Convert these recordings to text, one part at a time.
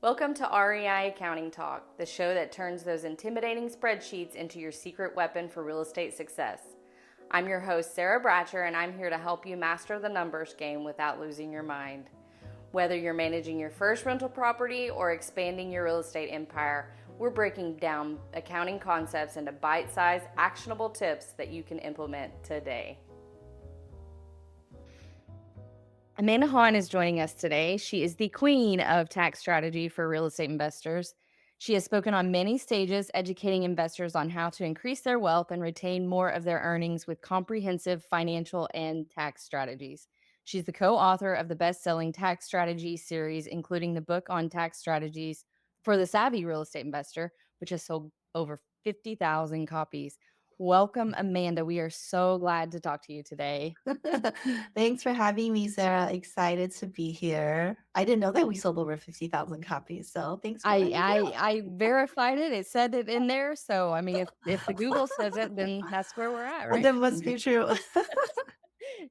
Welcome to REI Accounting Talk, the show that turns those intimidating spreadsheets into your secret weapon for real estate success. I'm your host, Sarah Bratcher, and I'm here to help you master the numbers game without losing your mind. Whether you're managing your first rental property or expanding your real estate empire, we're breaking down accounting concepts into bite-sized, actionable tips that you can implement today. Amanda Hahn is joining us today. She is the queen of tax strategy for real estate investors. She has spoken on many stages, educating investors on how to increase their wealth and retain more of their earnings with comprehensive financial and tax strategies. She's the co-author of the best-selling tax strategy series, including the book on tax strategies for the savvy real estate investor, which has sold over 50,000 copies. Welcome, Amanda. We are so glad to talk to you today. Thanks for having me, Sarah. Excited to be here. I didn't know that we sold over 50,000 copies, so thanks for I letting me I know. I verified it. It said it in there. So I mean, if the Google says it, then that's where we're at, right? That must be true.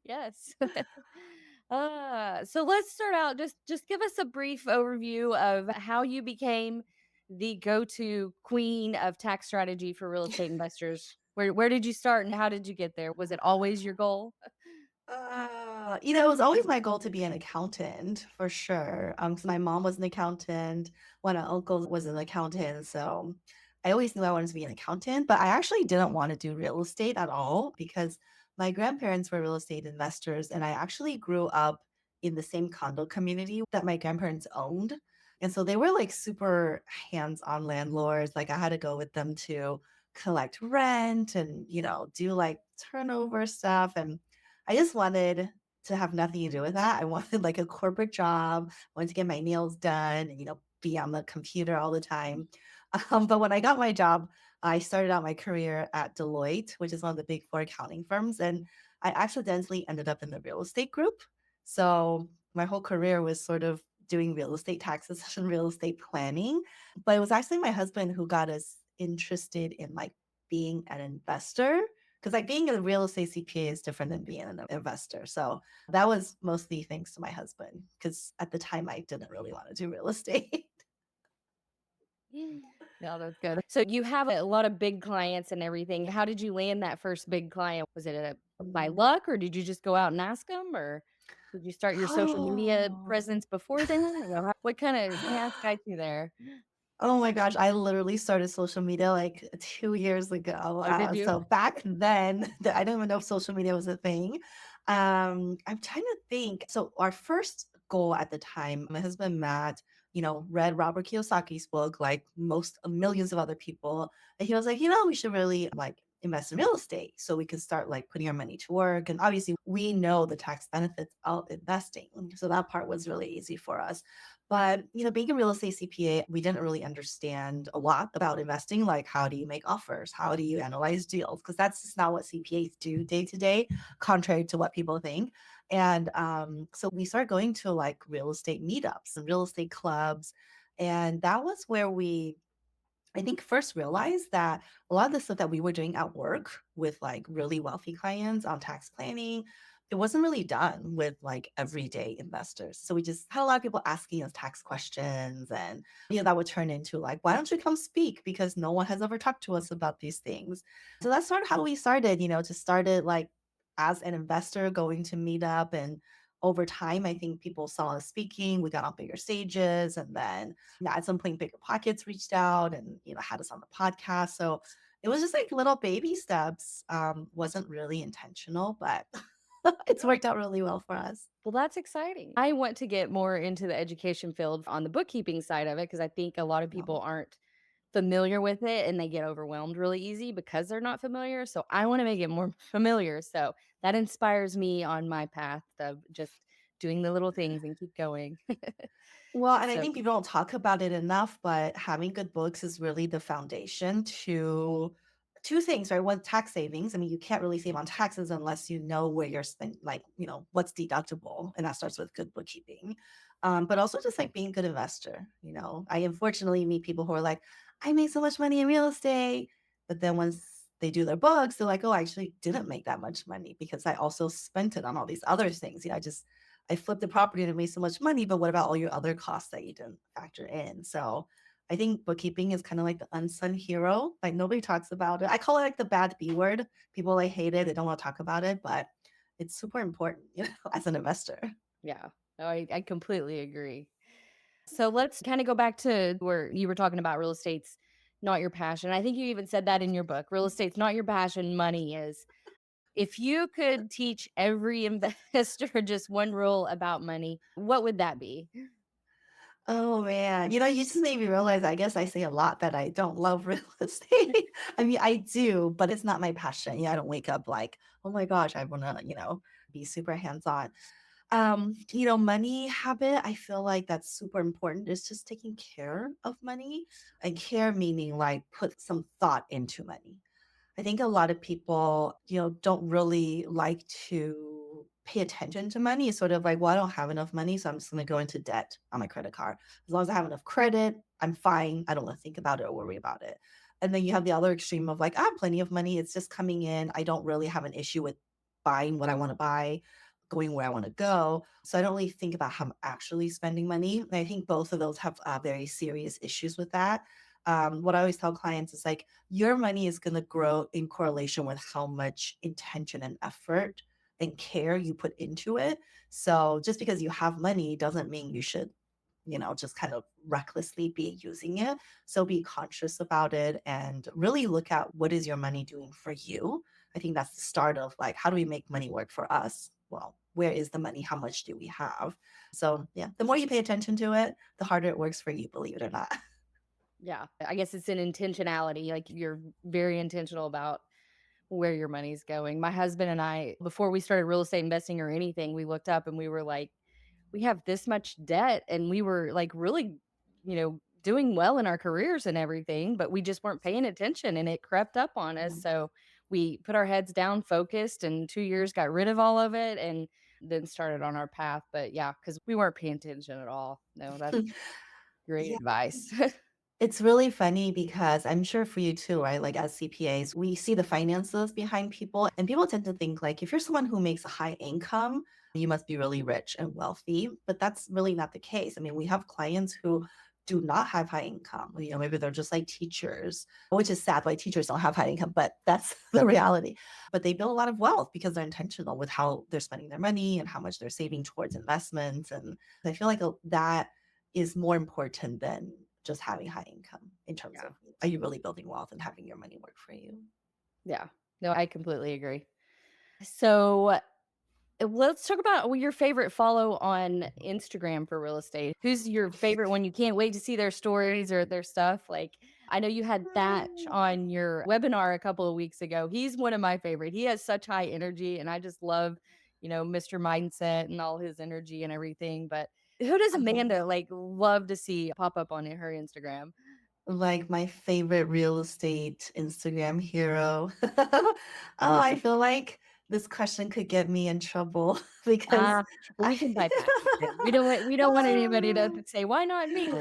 Yes. So let's start out. Just give us a brief overview of how you became the go-to queen of tax strategy for real estate investors. Where did you start and how did you get there? Was it always your goal? It was always my goal to be an accountant for sure. Because my mom was an accountant, one of my uncles was an accountant, so I always knew I wanted to be an accountant. But I actually didn't want to do real estate at all because my grandparents were real estate investors, and I actually grew up in the same condo community that my grandparents owned, and so they were like super hands-on landlords. Like I had to go with them to collect rent and do like turnover stuff and I just wanted to have nothing to do with that. I wanted like a corporate job, wanted to get my nails done and, be on the computer all the time. But when I got my job, I started out my career at Deloitte, which is one of the big four accounting firms. And I accidentally ended up in the real estate group. So my whole career was sort of doing real estate taxes and real estate planning. But it was actually my husband who got us interested in like being an investor because like being a real estate CPA is different than being an investor. So that was mostly thanks to my husband because at the time I didn't really want to do real estate. No, that's good. So you have a lot of big clients and everything. How did you land that first big client? Was it by luck, or did you just go out and ask them, or did you start your social media Oh. presence before then? What kind of path got you there? Oh my gosh, I literally started social media like 2 years ago. Oh, did you? So back then, I don't even know if social media was a thing. I'm trying to think. So our first goal at the time, my husband Matt, read Robert Kiyosaki's book, like most millions of other people, and he was like, we should really like invest in real estate so we can start like putting our money to work. And obviously, we know the tax benefits of investing, so that part was really easy for us. But, being a real estate CPA, we didn't really understand a lot about investing. Like, how do you make offers? How do you analyze deals? Because that's just not what CPAs do day to day, contrary to what people think. And so we started going to like real estate meetups and real estate clubs. And that was where I think first realized that a lot of the stuff that we were doing at work with like really wealthy clients on tax planning, it wasn't really done with like everyday investors. So we just had a lot of people asking us tax questions and that would turn into like, why don't you come speak? Because no one has ever talked to us about these things. So that's sort of how we started, just started like as an investor going to meet up and over time, I think people saw us speaking. We got on bigger stages, and then at some point BiggerPockets reached out and had us on the podcast. So it was just like little baby steps. Wasn't really intentional, but it's worked out really well for us. Well, that's exciting. I want to get more into the education field on the bookkeeping side of it because I think a lot of Yeah. people aren't familiar with it and they get overwhelmed really easy because they're not familiar. So I want to make it more familiar. So that inspires me on my path of just doing the little things and keep going. Well, and I So think people don't talk about it enough, but having good books is really the foundation to two things, right? One, tax savings. I mean, you can't really save on taxes unless you know where you're spending, like, what's deductible. And that starts with good bookkeeping. But also just like being a good investor. I unfortunately meet people who are like, I made so much money in real estate. But then once they do their books, they're like, oh, I actually didn't make that much money because I also spent it on all these other things. I just I flipped the property and it made so much money, but what about all your other costs that you didn't factor in? So I think bookkeeping is kind of like the unsung hero. Like nobody talks about it. I call it like the bad B word. People like hate it. They don't want to talk about it, but it's super important, as an investor. Yeah. No, I completely agree. So let's kind of go back to where you were talking about real estate's not your passion. I think you even said that in your book. Real estate's not your passion, money is. If you could teach every investor just one rule about money, what would that be? Oh man, you just made me realize I guess I say a lot that I don't love real estate. I mean, I do, but it's not my passion. I don't wake up like, oh my gosh, I want to, be super hands-on. Money habit, I feel like that's super important. It's just taking care of money and care meaning like put some thought into money. I think a lot of people, don't really like to pay attention to money. It's sort of like, well, I don't have enough money, so I'm just going to go into debt on my credit card. As long as I have enough credit, I'm fine. I don't want to think about it or worry about it. And then you have the other extreme of like, I have plenty of money. It's just coming in. I don't really have an issue with buying what I want to buy, going where I want to go. So I don't really think about how I'm actually spending money. And I think both of those have very serious issues with that. What I always tell clients is like, your money is going to grow in correlation with how much intention and effort and care you put into it. So just because you have money doesn't mean you should, just kind of recklessly be using it. So be conscious about it and really look at what is your money doing for you. I think that's the start of like, how do we make money work for us? Well, where is the money? How much do we have? So yeah, the more you pay attention to it, the harder it works for you, believe it or not. Yeah. I guess it's an intentionality. Like you're very intentional about where your money's going. My husband and I, before we started real estate investing or anything, we looked up and we were like, we have this much debt and we were like really, doing well in our careers and everything, but we just weren't paying attention and it crept up on us. So we put our heads down, focused, and 2 years got rid of all of it and then started on our path. But yeah, because we weren't paying attention at all. No, that's great Yeah. advice. It's really funny because I'm sure for you too, right? Like as CPAs, we see the finances behind people, and people tend to think like if you're someone who makes a high income, you must be really rich and wealthy. But that's really not the case. I mean, we have clients who do not have high income. Maybe they're just like teachers, which is sad why teachers don't have high income, but that's the reality. But they build a lot of wealth because they're intentional with how they're spending their money and how much they're saving towards investments. And I feel like that is more important than just having high income in terms Yeah. of are you really building wealth and having your money work for you? Yeah. No, I completely agree. So let's talk about your favorite follow on Instagram for real estate. Who's your favorite one? You can't wait to see their stories or their stuff. Like, I know you had Thatch on your webinar a couple of weeks ago. He's one of my favorite. He has such high energy, and I just love, Mr. Mindset and all his energy and everything. But who does Amanda like love to see pop up on her Instagram? Like my favorite real estate Instagram hero. Oh, I feel like this question could get me in trouble because Ah, well, we I can bypass it then. We don't want anybody to say, "Why not me?"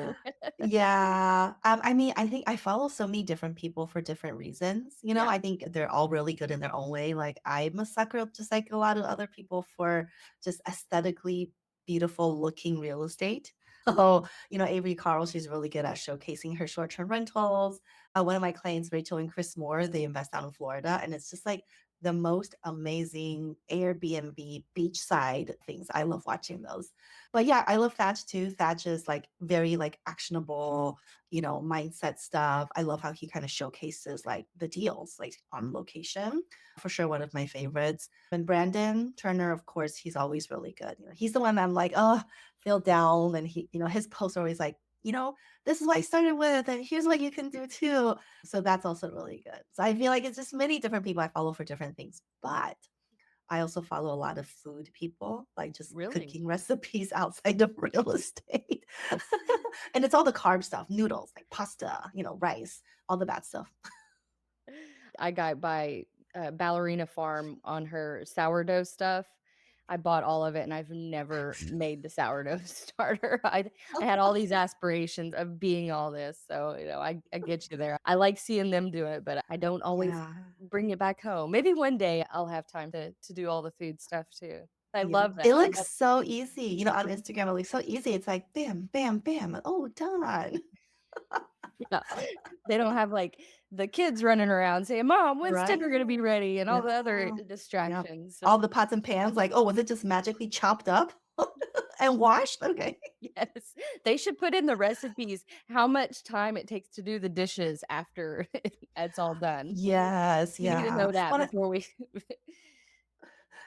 Yeah. I mean, I think I follow so many different people for different reasons. Yeah, I think they're all really good in their own way. Like I'm a sucker, just like a lot of other people, for just aesthetically beautiful looking real estate. Oh, Avery Carl, she's really good at showcasing her short-term rentals. One of my clients, Rachel and Chris Moore, they invest out in Florida, and it's just like the most amazing Airbnb beachside things. I love watching those. But yeah, I love Thatch too. Thatch is like very like actionable, mindset stuff. I love how he kind of showcases like the deals like on location. For sure, one of my favorites. And Brandon Turner, of course, he's always really good. He's the one I'm like, oh, feel down. And his posts are always like, this is what I started with, and here's what you can do too. So that's also really good. So I feel like it's just many different people I follow for different things. But I also follow a lot of food people, like just really. cooking recipes outside of real estate. And it's all the carb stuff, noodles, like pasta, rice, all the bad stuff. I got by Ballerina Farm on her sourdough stuff. I bought all of it and I've never made the sourdough starter. I had all these aspirations of being all this. So, I get you there. I like seeing them do it, but I don't always Yeah. bring it back home. Maybe one day I'll have time to do all the food stuff too. I Yeah. love that. It looks so easy. On Instagram, it looks so easy. It's like bam, bam, bam. Oh, done. Yeah. They don't have, like, the kids running around saying, "Mom, when's dinner gonna be Right? ready?" and all Yeah. the other Yeah. distractions, so All the pots and pans, like, oh, was it just magically chopped up and washed? Okay. yes, they should put in the recipes how much time it takes to do the dishes after it's all done. Yes, We need to yeah. know that before we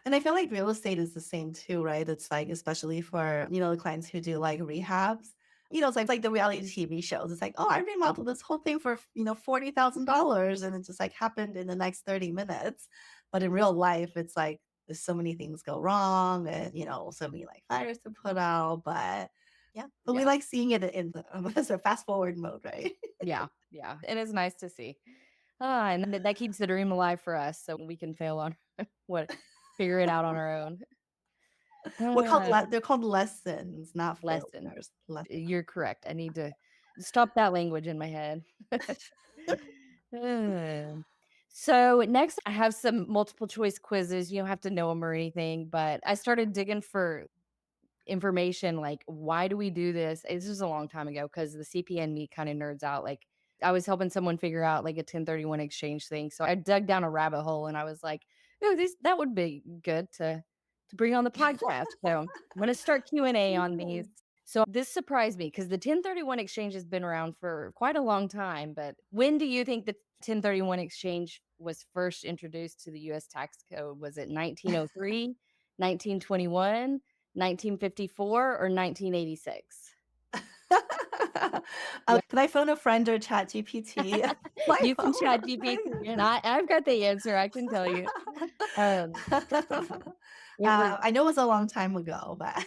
And I feel like real estate is the same too, right? It's like, especially for, the clients who do like rehabs, it's like the reality TV shows. It's like, oh, I remodeled this whole thing for, $40,000. And it just like happened in the next 30 minutes. But in real life, it's like, there's so many things go wrong and, so many like fires to put out. But yeah, but we Yeah, like seeing it in the as a fast forward mode, right? yeah, yeah, and it's nice to see. Ah, and that keeps the dream alive for us so we can fail on what figure it out on our own. Ah, They're called lessons, not lesson. failures. Lessons. You're correct. I need to stop that language in my head. Um, so next, I have some multiple choice quizzes. You don't have to know them or anything, but I started digging for information like why do we do this? This was a long time ago because the CPA and me kind of nerds out. Like I was helping someone figure out like a 1031 exchange thing. So I dug down a rabbit hole and I was like, oh, this that would be good to bring on the podcast. So I'm gonna start Q&A on these. Cool. So this surprised me because the 1031 exchange has been around for quite a long time. But when do you think the 1031 exchange was first introduced to the US tax code? Was it 1903, 1921? 1954 or 1986? Yeah. Can I phone a friend or chat GPT? My You can phone. chat GPT, and I've got the answer, I can tell you. Um, it was I know it was a long time ago, but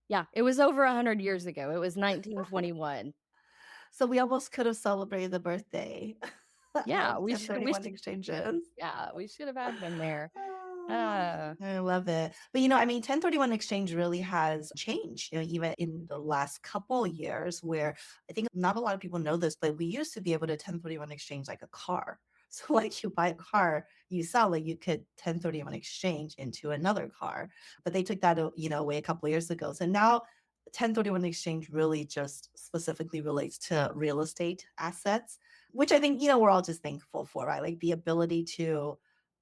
yeah, it was over 100 years ago. It was 1921. so we almost could have celebrated the birthday Yeah, of we 1031 should exchanges. yeah, we should have had them there. Ah, Uh, I love it. But 1031 exchange really has changed, even in the last couple years, where I think not a lot of people know this, but we used to be able to 1031 exchange like a car. So like you buy a car, you sell it, you could 1031 exchange into another car. But they took that away a couple years ago. So now 1031 exchange really just specifically relates to real estate assets, which I think, we're all just thankful for, right? Like the ability to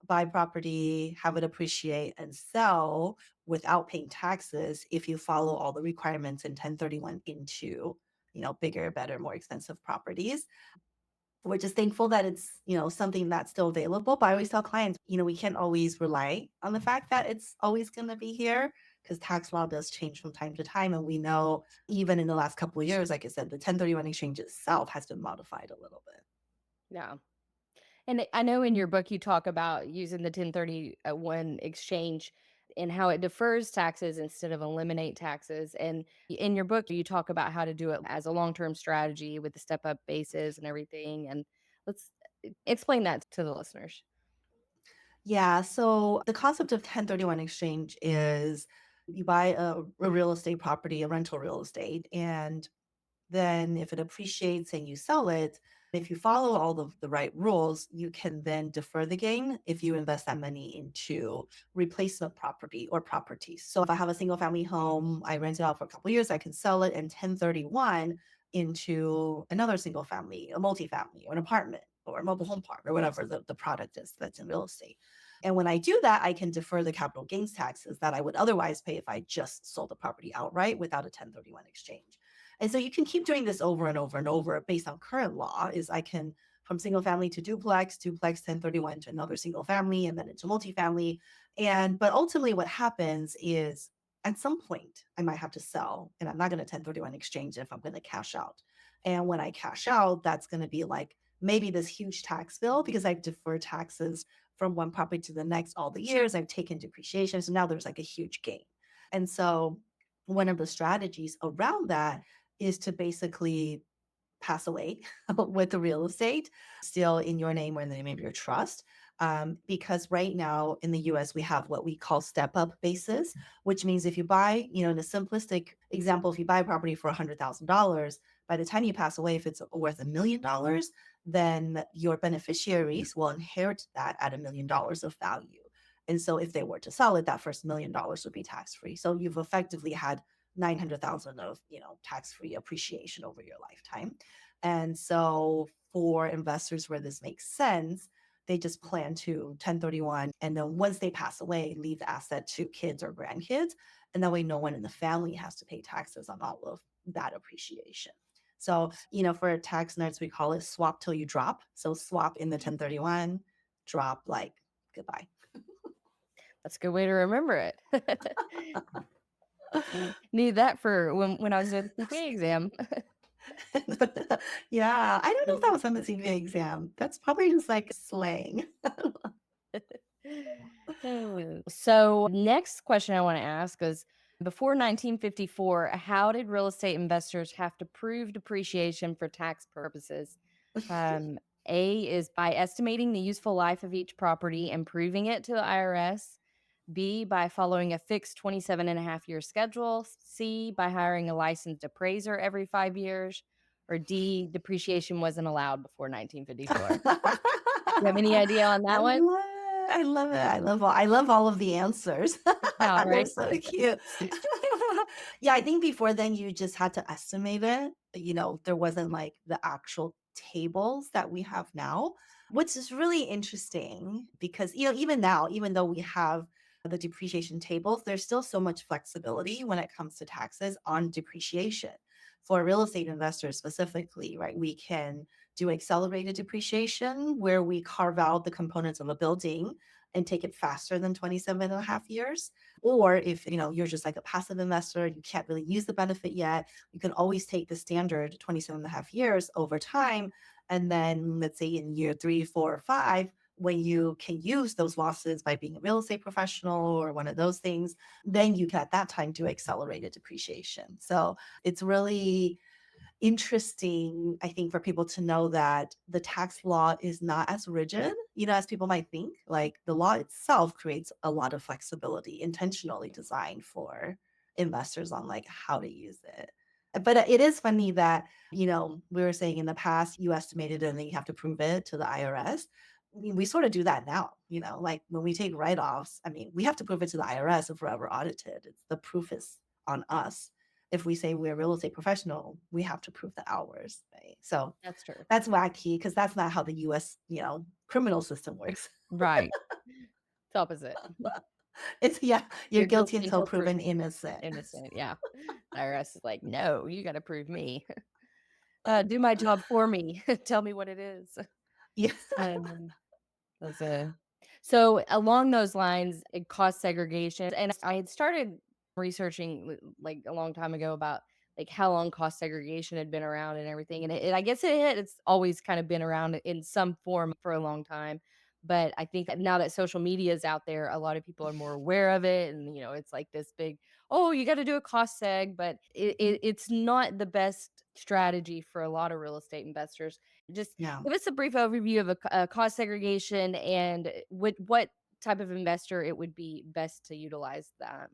buy property, have it appreciate, and sell without paying taxes if you follow all the requirements in 1031 into, bigger, better, more expensive properties. We're just thankful that it's, something that's still available. But I always tell clients, we can't always rely on the fact that it's always going to be here because tax law does change from time to time. And we know even in the last couple of years, like I said, the 1031 exchange itself has been modified a little bit. yeah. And I know in your book you talk about using the 1031 exchange and how it defers taxes instead of eliminate taxes. And in your book, you talk about how to do it as a long-term strategy with the step-up basis and everything. And let's explain that to the listeners. Yeah. So the concept of 1031 exchange is you buy a real estate property, a rental real estate, and then if it appreciates and you sell it, if you follow all of the right rules, you can then defer the gain if you invest that money into replacement property or properties. So if I have a single family home, I rent it out for a couple of years, I can sell it and 1031 into another single family, a multifamily, or an apartment, or a mobile home park, or whatever the product is that's in real estate. And when I do that, I can defer the capital gains taxes that I would otherwise pay if I just sold the property outright without a 1031 exchange. And so you can keep doing this over and over and over based on current law is I can from single family to duplex, duplex 1031 to another single family, and then into multifamily. But ultimately what happens is at some point I might have to sell and I'm not going to 1031 exchange if I'm going to cash out. And when I cash out, that's going to be like maybe this huge tax bill because I've deferred taxes from one property to the next all the years. I've taken depreciation. So now there's like a huge gain. And so one of the strategies around that is to basically pass away with the real estate still in your name or in the name of your trust. Because right now in the US, we have what we call step up basis, which means if you buy, in a simplistic example, if you buy a property for $100,000, by the time you pass away, if it's worth $1 million, then your beneficiaries will inherit that at $1 million of value. And so if they were to sell it, that first $1 million would be tax free. So you've effectively had 900,000 of, tax free appreciation over your lifetime. And so for investors where this makes sense, they just plan to 1031. And then once they pass away, leave the asset to kids or grandkids. And that way, no one in the family has to pay taxes on all of that appreciation. So, for tax nerds, we call it swap till you drop. So swap in the 1031, drop like goodbye. That's a good way to remember it. Need that for when I was doing the CPA exam. Yeah, I don't know if that was on the CPA exam. That's probably just like slang. So, next question I want to ask is before 1954, how did real estate investors have to prove depreciation for tax purposes? Um, A is by estimating the useful life of each property and proving it to the IRS. B, by following a fixed 27.5 year schedule. C, by hiring a licensed appraiser every 5 years. Or D, depreciation wasn't allowed before 1954. You have any idea on I that one? love it. I love it. I love all of the answers. Yeah, They're right. so cute. Yeah, I think before then you just had to estimate it. There wasn't like the actual tables that we have now, which is really interesting because even now, even though we have the depreciation tables, there's still so much flexibility when it comes to taxes on depreciation. For real estate investors specifically, right? We can do accelerated depreciation where we carve out the components of a building and take it faster than 27.5 years. Or if you're just like a passive investor, you can't really use the benefit yet, you can always take the standard 27.5 years over time. And then let's say in year 3, 4, or 5, when you can use those losses by being a real estate professional or one of those things, then you can at that time do accelerated depreciation. So it's really interesting, I think, for people to know that the tax law is not as rigid, as people might think. Like the law itself creates a lot of flexibility, intentionally designed for investors on like how to use it. But it is funny that, we were saying in the past, you estimated it and then you have to prove it to the IRS. I mean, we sort of do that now, like when we take write-offs, I mean, we have to prove it to the IRS if we're ever audited. The proof is on us. If we say we're a real estate professional, we have to prove the hours, right? So That's true. that's wacky because that's not how the US, criminal system works. Right. It's opposite. It's yeah, you're You're guilty guilty until until proven proven innocent. innocent. Yeah. IRS is like, no, you got to prove me. Do my job for me. Tell me what it is. Yeah. Um, That's a so along those lines, cost segregation, and I had started researching like a long time ago about like how long cost segregation had been around and everything, and I guess it's always kind of been around in some form for a long time. But I think that now that social media is out there, a lot of people are more aware of it, and it's like this big, oh, you got to do a cost seg, but it's not the best strategy for a lot of real estate investors. Just Yeah. give us a brief overview of a cost segregation and what type of investor it would be best to utilize that.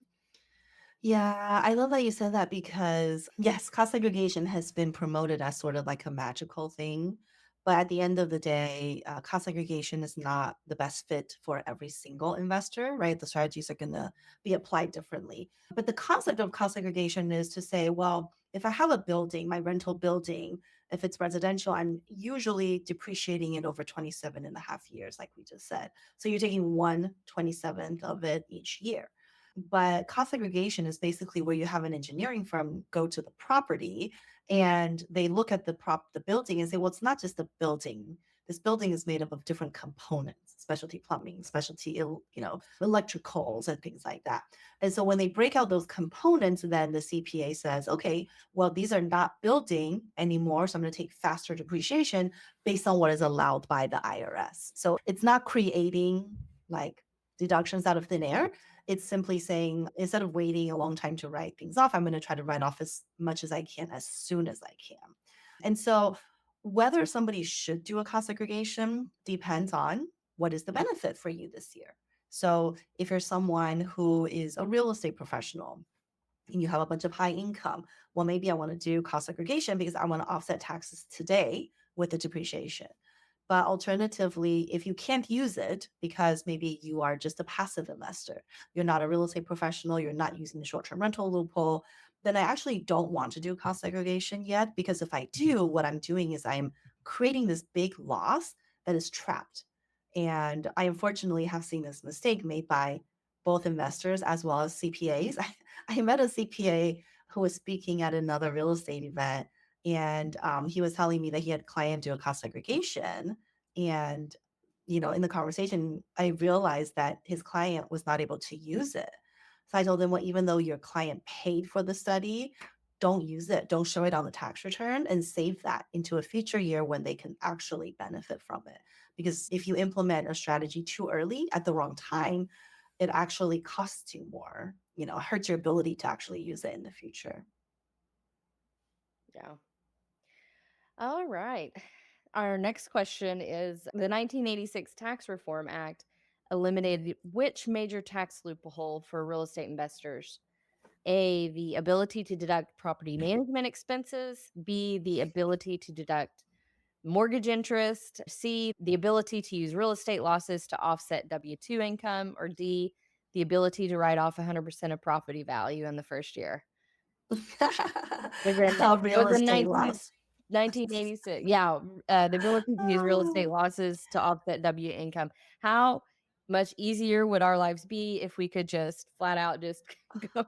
Yeah, I love that you said that because, yes, cost segregation has been promoted as sort of like a magical thing. But at the end of the day, cost segregation is not the best fit for every single investor, right? The strategies are going to be applied differently. But the concept of cost segregation is to say, well, if I have a building, my rental building, if it's residential, I'm usually depreciating it over 27.5 years, like we just said. So you're taking 1/27th of it each year. But cost segregation is basically where you have an engineering firm go to the property and they look at the building and say, well, it's not just the building. This building is made up of different components, specialty plumbing, specialty, electricals and things like that. And so when they break out those components, then the CPA says, okay, well, these are not building anymore. So I'm going to take faster depreciation based on what is allowed by the IRS. So it's not creating like deductions out of thin air. It's simply saying, instead of waiting a long time to write things off, I'm going to try to write off as much as I can as soon as I can. And so, whether somebody should do a cost segregation depends on what is the benefit for you this year. So, if you're someone who is a real estate professional and you have a bunch of high income, well, maybe I want to do cost segregation because I want to offset taxes today with the depreciation. But alternatively, if you can't use it because maybe you are just a passive investor, you're not a real estate professional, you're not using the short term rental loophole, then I actually don't want to do cost segregation yet. Because if I do, what I'm doing is I'm creating this big loss that is trapped. And I unfortunately have seen this mistake made by both investors as well as CPAs. I met a CPA who was speaking at another real estate event, and he was telling me that he had a client do a cost segregation. And, in the conversation, I realized that his client was not able to use it. So I told him, well, even though your client paid for the study, don't use it. Don't show it on the tax return and save that into a future year when they can actually benefit from it. Because if you implement a strategy too early at the wrong time, it actually costs you more, hurts your ability to actually use it in the future. Yeah. All right. Our next question is the 1986 Tax Reform Act eliminated which major tax loophole for real estate investors? A, the ability to deduct property management expenses. B, the ability to deduct mortgage interest. C, the ability to use real estate losses to offset W 2 income. Or D, the ability to write off 100% of property value in the first year. Was in, it A was real in estate 19, loss. 1986. Yeah, the ability to use real estate losses to offset W income. How much easier would our lives be if we could just flat out just go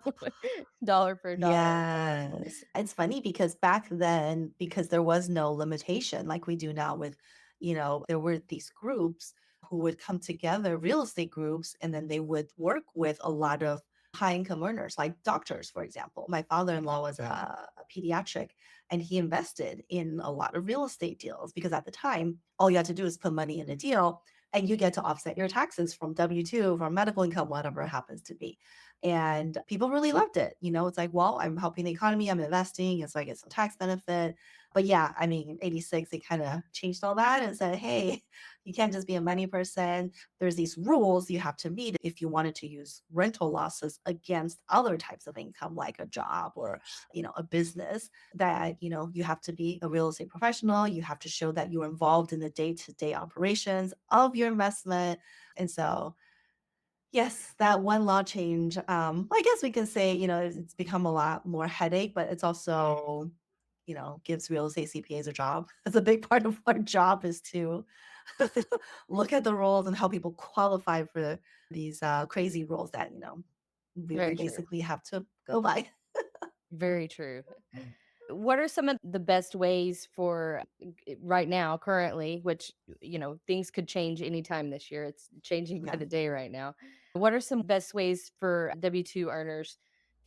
dollar for dollar? Yes. It's funny because back then, because there was no limitation like we do now with, there were these groups who would come together, real estate groups, and then they would work with a lot of high income earners, like doctors, for example. My father in law was a pediatric, and he invested in a lot of real estate deals because at the time, all you had to do is put money in a deal and you get to offset your taxes from W 2, from medical income, whatever it happens to be. And people really loved it. It's like, well, I'm helping the economy, I'm investing, and so I get some tax benefit. But yeah, I mean, 86, they kind of changed all that and said, hey, you can't just be a money person. There's these rules you have to meet if you wanted to use rental losses against other types of income, like a job or, a business, that, you have to be a real estate professional. You have to show that you're involved in the day-to-day operations of your investment. And so yes, that one law change, I guess we can say, it's become a lot more headache, but it's also, gives real estate CPAs a job. That's a big part of our job is to look at the rules and help people qualify for these crazy rules that, we Very true. basically have to go by. Very true. What are some of the best ways for right now, currently, which, things could change anytime this year. It's changing by Yeah. the day right now. What are some best ways for W 2 earners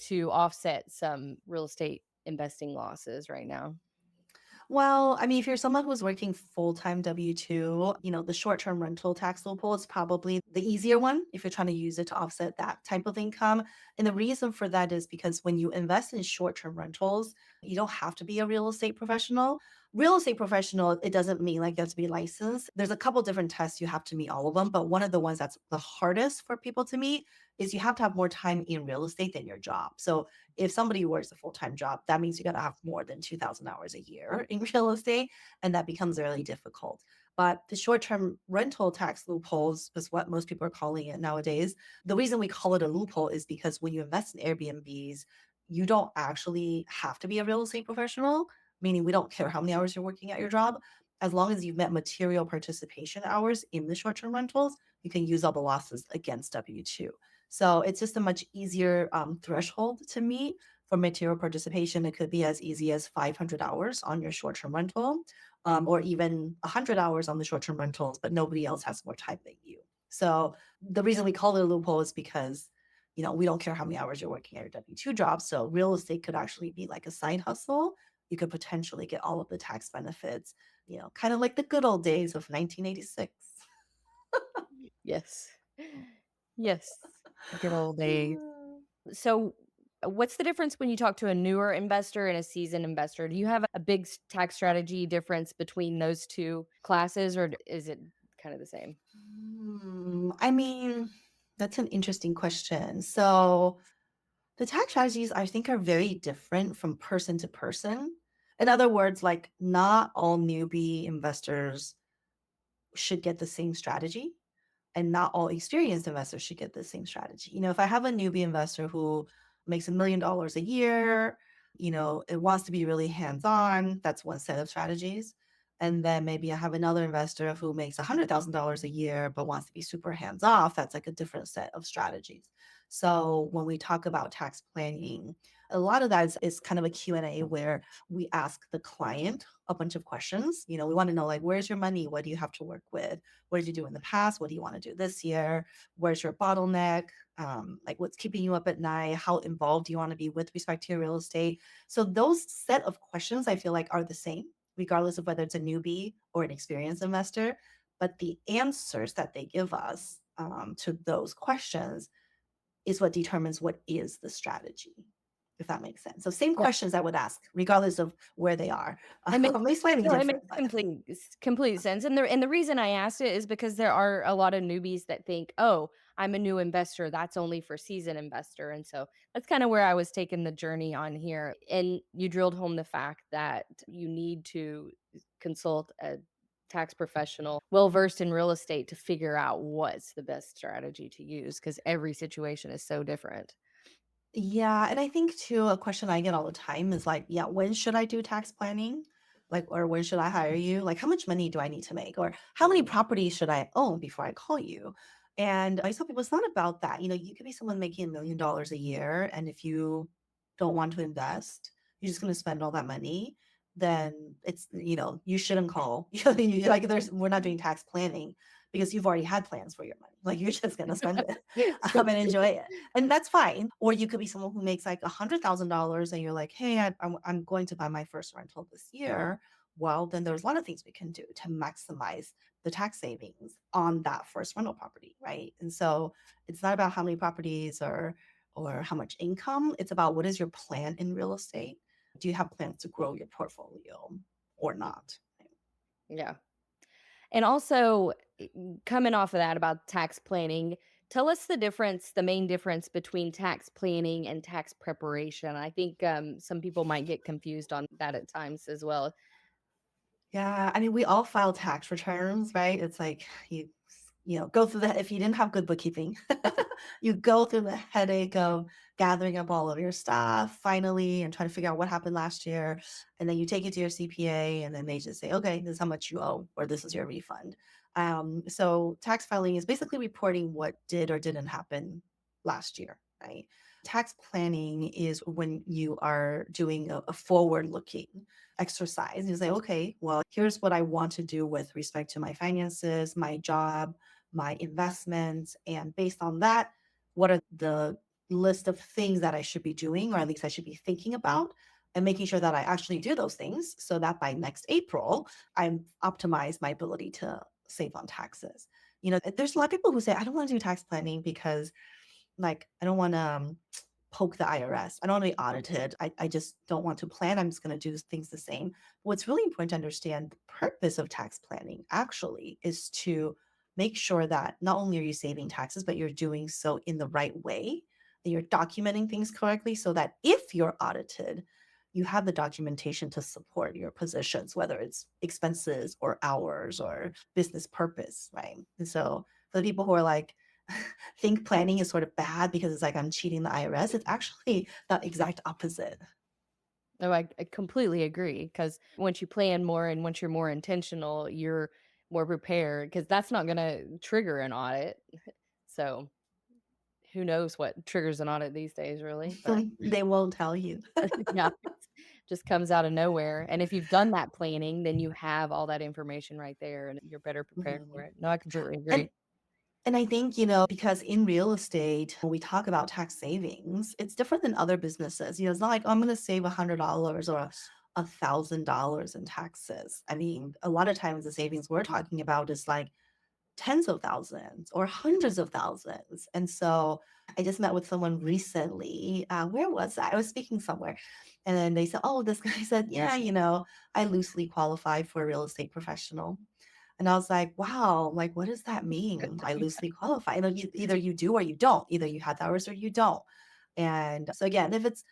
to offset some real estate investing losses right now? Well, I mean, if you're someone who's working full-time W-2, the short-term rental tax loophole is probably the easier one if you're trying to use it to offset that type of income. And the reason for that is because when you invest in short-term rentals, you don't have to be a real estate professional. Real estate professional, it doesn't mean like you have to be licensed. There's a couple different tests you have to meet all of them, but one of the ones that's the hardest for people to meet is you have to have more time in real estate than your job. So if somebody works a full-time job, that means you got to have more than 2,000 hours a year in real estate, and that becomes really difficult. But the short-term rental tax loopholes is what most people are calling it nowadays. The reason we call it a loophole is because when you invest in Airbnbs, you don't actually have to be a real estate professional, meaning we don't care how many hours you're working at your job. As long as you've met material participation hours in the short-term rentals, you can use all the losses against W-2. So it's just a much easier threshold to meet for material participation. It could be as easy as 500 hours on your short term rental, or even 100 hours on the short term rentals, but nobody else has more time than you. So the reason we call it a loophole is because we don't care how many hours you're working at your W-2 job. So real estate could actually be like a side hustle. You could potentially get all of the tax benefits, kind of like the good old days of 1986. Yes. Yes. Good old days. So, what's the difference when you talk to a newer investor and a seasoned investor? Do you have a big tax strategy difference between those two classes, or is it kind of the same? I mean, that's an interesting question. So, the tax strategies I think are very different from person to person. In other words, like not all newbie investors should get the same strategy, and not all experienced investors should get the same strategy. If I have a newbie investor who makes $1 million a year, it wants to be really hands on, that's one set of strategies. And then maybe I have another investor who makes $100,000 a year but wants to be super hands off. That's like a different set of strategies. So when we talk about tax planning, a lot of that is kind of a Q&A where we ask the client a bunch of questions. We want to know, like, where's your money? What do you have to work with? What did you do in the past? What do you want to do this year? Where's your bottleneck? Like, what's keeping you up at night? How involved do you want to be with respect to your real estate? So those set of questions I feel like are the same, regardless of whether it's a newbie or an experienced investor. But the answers that they give us to those questions is what determines what is the strategy, if that makes sense. So same Yeah. questions I would ask, regardless of where they are. It makes Maybe slightly no, it different, makes but complete sense, and the reason I asked it is because there are a lot of newbies that think, "Oh, I'm a new investor, that's only for seasoned investor," and so that's kinda where I was taking the journey on here, and you drilled home the fact that you need to consult a tax professional well-versed in real estate to figure out what's the best strategy to use because every situation is so different. yeah, and I think too, a question I get all the time is like, yeah, when should I do tax planning? Like, or when should I hire you? Like, how much money do I need to make? Or how many properties should I own before I call you? And I tell people it's not about that. You could be someone making $1 million a year, and if you don't want to invest, you're just going to spend all that money. Then you shouldn't call. Like, we're not doing tax planning because you've already had plans for your money. Like, you're just going to spend it and enjoy it, and that's fine. Or you could be someone who makes like $100,000 and you're like, hey, I'm going to buy my first rental this year. Well, then there's a lot of things we can do to maximize the tax savings on that first rental property, right? And so it's not about how many properties or how much income. It's about what is your plan in real estate. Do you have plans to grow your portfolio or not? Yeah. And also, coming off of that about tax planning, tell us the main difference between tax planning and tax preparation. I think some people might get confused on that at times as well. Yeah, I mean, we all file tax returns, right? It's like go through if you didn't have good bookkeeping, you go through the headache of gathering up all of your stuff finally and trying to figure out what happened last year. And then you take it to your CPA and then they just say, okay, this is how much you owe, or this is your refund. So tax filing is basically reporting what did or didn't happen last year, right? Tax planning is when you are doing a forward looking exercise. You say, okay, well, here's what I want to do with respect to my finances, my job, my investments. And based on that, what are the list of things that I should be doing, or at least I should be thinking about, and making sure that I actually do those things so that by next April, I'm optimize my ability to save on taxes. There's a lot of people who say, I don't want to do tax planning because like, I don't want to poke the IRS. I don't want to be audited. I just don't want to plan. I'm just going to do things the same. What's really important to understand, the purpose of tax planning actually is to make sure that not only are you saving taxes, but you're doing so in the right way, that you're documenting things correctly so that if you're audited, you have the documentation to support your positions, whether it's expenses or hours or business purpose, right? And so for the people who are like, think planning is sort of bad because it's like I'm cheating the IRS. It's actually the exact opposite. No, I completely agree because once you plan more and once you're more intentional, you're more prepared because that's not going to trigger an audit. So who knows what triggers an audit these days, really? But They won't tell you. yeah, it just comes out of nowhere. And if you've done that planning, then you have all that information right there and you're better prepared for Mhm. it. No, I completely And agree. and I think, because in real estate, when we talk about tax savings, it's different than other businesses. It's not like, oh, I'm going to save $100 or $1,000 in taxes. I mean, a lot of times the savings we're talking about is like tens of thousands or hundreds of thousands. And so I just met with someone recently. Where was I? I was speaking somewhere. And then they said, oh, this guy said, yeah, I loosely qualify for a real estate professional. And I was like, wow, like, what does that mean? I loosely qualify. Either you do or you don't. Either you have the hours or you don't. And so again, if it's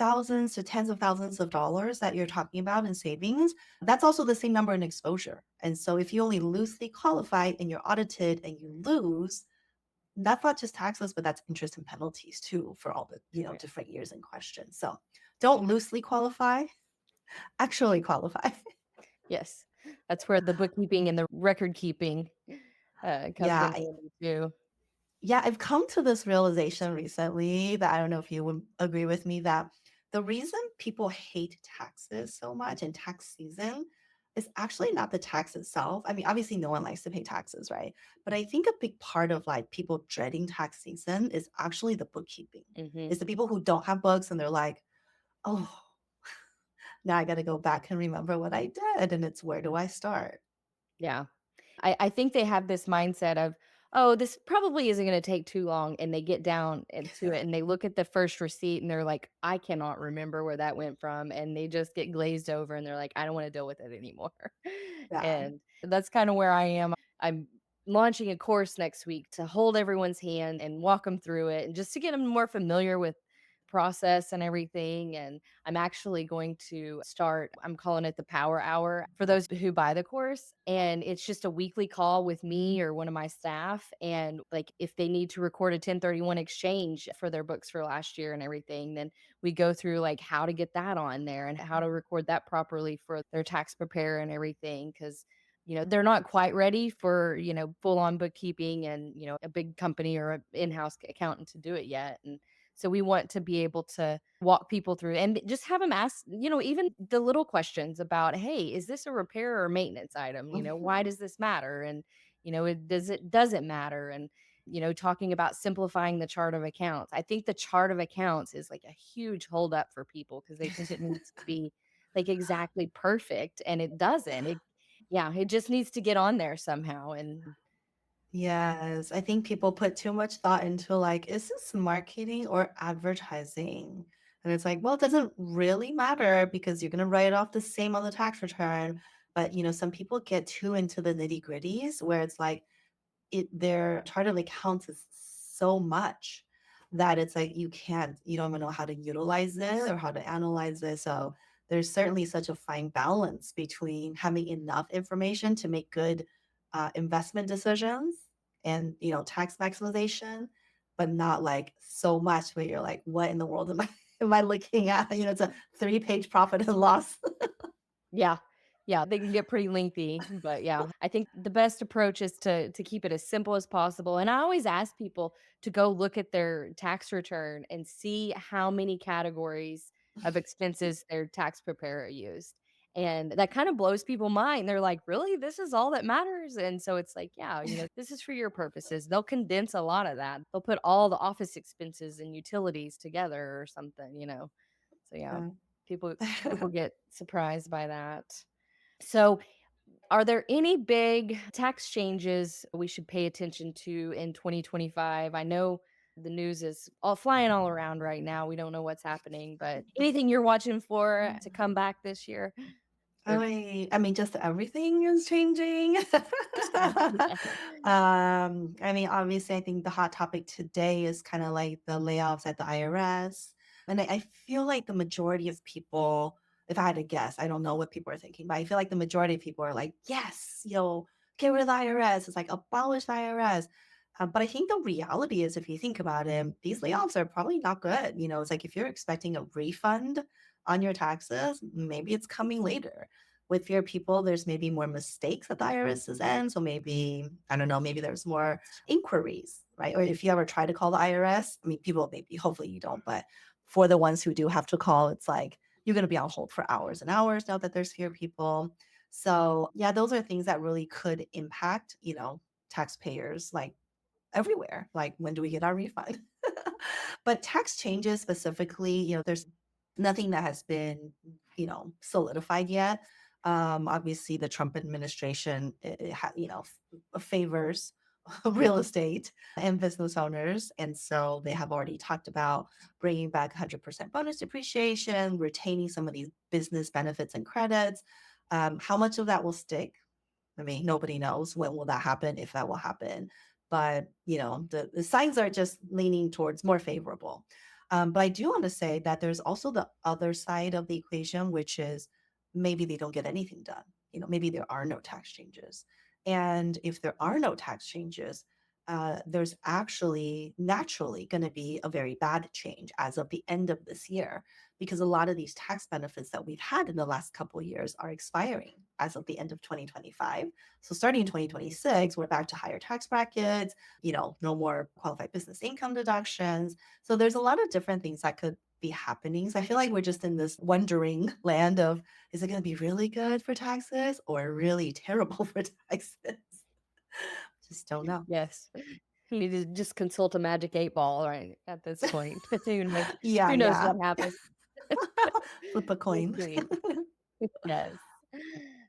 thousands to tens of thousands of dollars that you're talking about in savings, that's also the same number in exposure. And so if you only loosely qualify and you're audited and you lose, that's not just taxes, but that's interest and penalties too for all the, Oh, yeah. different years in question. So don't loosely qualify, actually qualify. Yes. That's where the bookkeeping and the record keeping, comes Yeah. in handy too. Yeah, I've come to this realization recently that I don't know if you would agree with me that the reason people hate taxes so much in tax season is actually not the tax itself. I mean, obviously no one likes to pay taxes, right? But I think a big part of like people dreading tax season is actually the bookkeeping. Mhm. It's the people who don't have books and they're like, "Oh, now I got to go back and remember what I did and it's where do I start?" Yeah. I think they have this mindset of, "Oh, this probably isn't gonna take too long," and they get down into it, and they look at the first receipt, and they're like, "I cannot remember where that went from," and they just get glazed over, and they're like, "I don't wanna deal with it anymore." Yeah. And that's kinda where I am. I'm launching a course next week to hold everyone's hand and walk them through it, and just to get them more familiar with process and everything, and I'm actually going to start I'm calling it the power hour for those who buy the course, and it's just a weekly call with me or one of my staff, and, like, if they need to record a 1031 exchange for their books for last year and everything, then we go through, like, how to get that on there and how to record that properly for their tax preparer and everything, because they're not quite ready for, full-on bookkeeping and, a big company or a in-house accountant to do it yet, and so we want to be able to walk people through and just have them ask, even the little questions about, "Hey, is this a repair or maintenance item? Why does this matter?" And, doesn't matter? And, talking about simplifying the chart of accounts. I think the chart of accounts is like a huge holdup for people because they think it needs to be like exactly perfect and it doesn't. Yeah, it just needs to get on there somehow. And Yes, I think people put too much thought into like, is this marketing or advertising? And it's like, well, it doesn't really matter because you're going to write it off the same on the tax return. But, some people get too into the nitty gritties where it's like, their chart of accounts is so much that it's like you don't even know how to utilize this or how to analyze this. So there's certainly such a fine balance between having enough information to make good investment decisions and tax maximization, but not like so much where you're like, what in the world am I am I looking at? It's a 3-page profit and loss. yeah. Yeah, they can get pretty lengthy, but yeah, I think the best approach is to keep it as simple as possible, and I always ask people to go look at their tax return and see how many categories of expenses their tax preparer used, and that kinda blows people mind. They're like, "Really? This is all that matters?" And so it's like, "Yeah, this is for your purposes." They'll condense a lot of that. They'll put all the office expenses and utilities together or something. So yeah, people Yeah. people get surprised by that. So, are there any big tax changes we should pay attention to in 2025? I know the news is all flying all around right now. We don't know what's happening, but anything you're watching for to come back this year? Or I mean, just everything is changing. yeah. I mean, obviously, I think the hot topic today is kind of like the layoffs at the IRS. And I feel like the majority of people, if I had to guess, I don't know what people are thinking, but I feel like the majority of people are like, yes, get rid of the IRS. It's like abolish the IRS. But I think the reality is, if you think about it, these layoffs are probably not good. It's like if you're expecting a refund on your taxes, maybe it's coming later. With fewer people, there's maybe more mistakes at the IRS's end. So maybe, I don't know, maybe there's more inquiries, right? Or if you ever try to call the IRS, I mean, people maybe, hopefully you don't, but for the ones who do have to call, it's like you're going to be on hold for hours and hours now that there's fewer people. So, yeah, those are things that really could impact, taxpayers like everywhere. Like, when do we get our refund? But tax changes specifically, there's nothing that has been, solidified yet. Obviously, the Trump administration, favors real estate and business owners. And so they have already talked about bringing back 100% bonus depreciation, retaining some of these business benefits and credits. How much of that will stick? I mean, nobody knows when will that happen, if that will happen. But, the signs are just leaning towards more favorable. But I do want to say that there's also the other side of the equation, which is maybe they don't get anything done. Maybe there are no tax changes. And if there are no tax changes, there's actually naturally going to be a very bad change as of the end of this year, because a lot of these tax benefits that we've had in the last couple of years are expiring as of the end of 2025. So starting in 2026, we're back to higher tax brackets, no more qualified business income deductions. So there's a lot of different things that could be happening. So I feel like we're just in this wondering land of, is it going to be really good for taxes or really terrible for taxes? Just don't know. Yes. You need to just consult a magic 8 ball, right, at this point. Who knows Yeah, who knows yeah. what happens. Flip a We'll coin. see. Yes.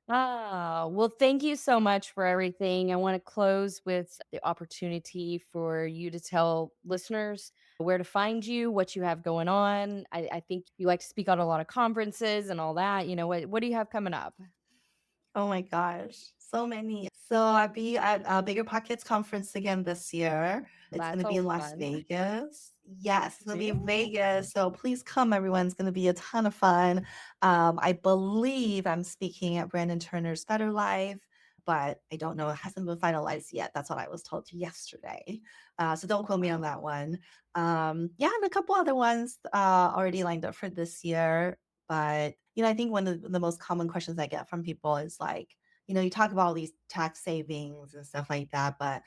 Well, thank you so much for everything. I want to close with the opportunity for you to tell listeners where to find you, what you have going on. I think you like to speak on a lot of conferences and all that. What do you have coming up? Oh my gosh, so many. So I'll be at BiggerPockets conference again this year. It's going That's to be in always Las fun. Vegas. Yes, it's going to be in Yeah. Vegas. So please come, everyone. It's going to be a ton of fun. I believe I'm speaking at Brandon Turner's Better Life, but I don't know. It hasn't been finalized yet. That's what I was told yesterday. So don't quote me on that one. Yeah, and a couple other ones already lined up for this year. But, I think one of the most common questions I get from people is like, you talk about all these tax savings and stuff like that, but,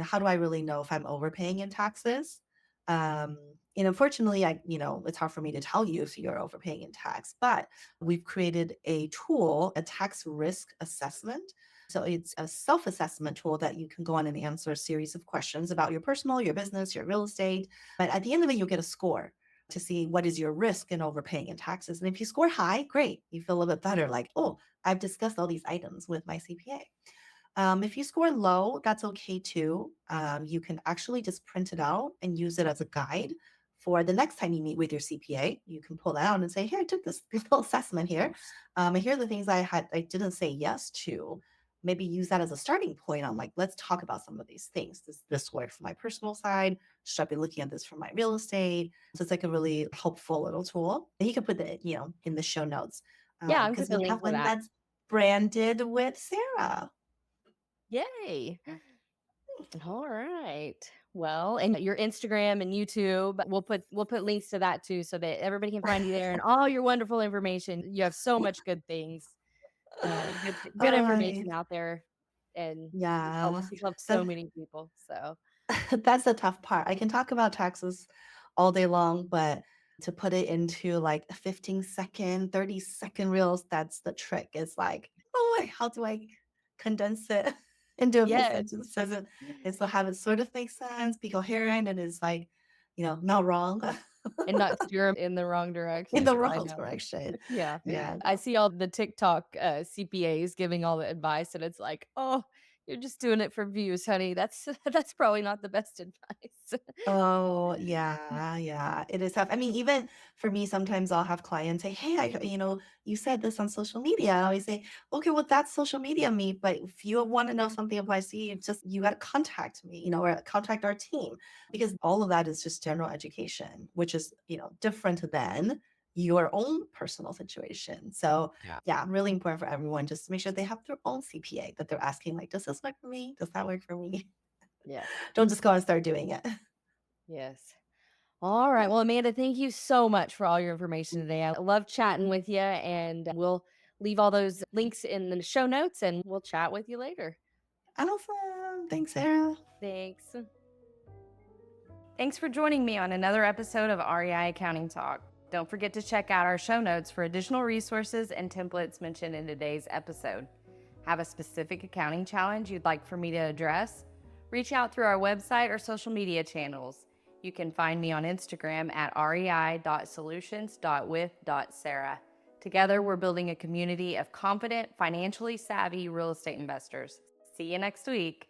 how do I really know if I'm overpaying in taxes? Unfortunately, it's hard for me to tell you if you're overpaying in tax, but we've created a tool, a tax risk assessment. So it's a self-assessment tool that you can go on and answer a series of questions about your personal, your business, your real estate. But at the end of it, you'll get a score to see what is your risk in overpaying in taxes. And if you score high, great. You feel a little bit better, like, oh, I've discussed all these items with my CPA. If you score low, that's okay too. You can actually just print it out and use it as a guide for the next time you meet with your CPA. You can pull that out and say, "Here, I took this little assessment here, and here are the things I didn't say yes to." Maybe use that as a starting point on like, let's talk about some of these things. Does this work for my personal side? Should I be looking at this for my real estate? So it's like a really helpful little tool. And you can put it, in the show notes Yeah, I'll because put the we link have to one that. that's branded with Sarah. Yay. All right. Well, and your Instagram and YouTube, we'll put links to that too so that everybody can find you there and all your wonderful information. You have so much good things. Good Uh, information out there and yeah, you help so that, many people. So, that's the tough part. I can talk about taxes all day long, but to put it into like a 15-second, 30-second reels, that's the trick. It's like, oh, how do I condense it into a few yes, sentences and still have it sort of make sense, be coherent, and it's like, not wrong and not steer 'em in the wrong in direction the because I wrong know. direction. Yeah. Yeah. I see all the TikTok, CPAs giving all the advice, and it's like, "Oh, you're just doing it for views, honey. That's that's probably not the best advice." Oh, yeah, yeah. It is tough. I mean, even for me, sometimes I'll have clients say, "Hey, you said this on social media." I always say, "Okay, well, that's social media me, but if you want to know something applies to you, you got to contact me, or contact our team, because all of that is just general education, which is, different than your own personal situation." So, Yeah. yeah, really important for everyone just to make sure they have their own CPA that they're asking, like, "Does this work for me? Does that work for me?" Yes. Don't just go and start doing it. Yes. All right. Well, Amanda, thank you so much for all your information today. I love chatting with you, and we'll leave all those links in the show notes and we'll chat with you later. Awesome. Thanks, Sarah. Thanks. Thanks for joining me on another episode of REI Accounting Talk. Don't forget to check out our show notes for additional resources and templates mentioned in today's episode. Have a specific accounting challenge you'd like for me to address? Reach out through our website or social media channels. You can find me on Instagram at rei.solutions.with.sarah. Together, we're building a community of confident, financially savvy real estate investors. See you next week.